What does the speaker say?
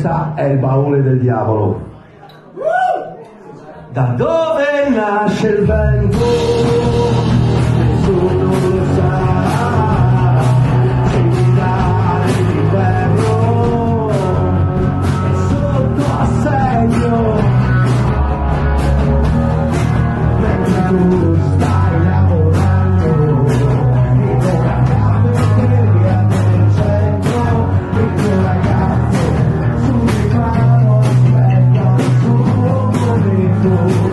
Questo è il baule del diavolo. Da dove nasce il vento? Nessuno lo sa. Cimitare d'inverno è sotto assedio. Mentre tu stai lavorando, il tuo ragazzo che viene nel centro, il tuo ragazzo sul divano aspetta il suo momento.